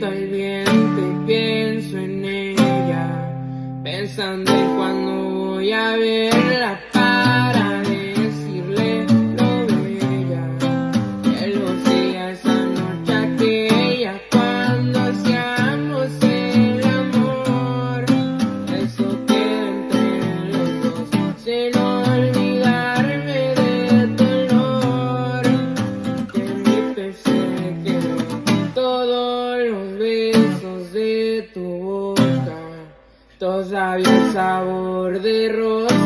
el viento y pienso en ella, pensando en cuando voy a verla para decirle lo bella que lucía esa noche aquella cuando hacíamos el amor. Eso queda entre los dos sin olvidarme del dolor que en mi PC quedó. Todos los besos de tu boca, todavía el sabor de rosa.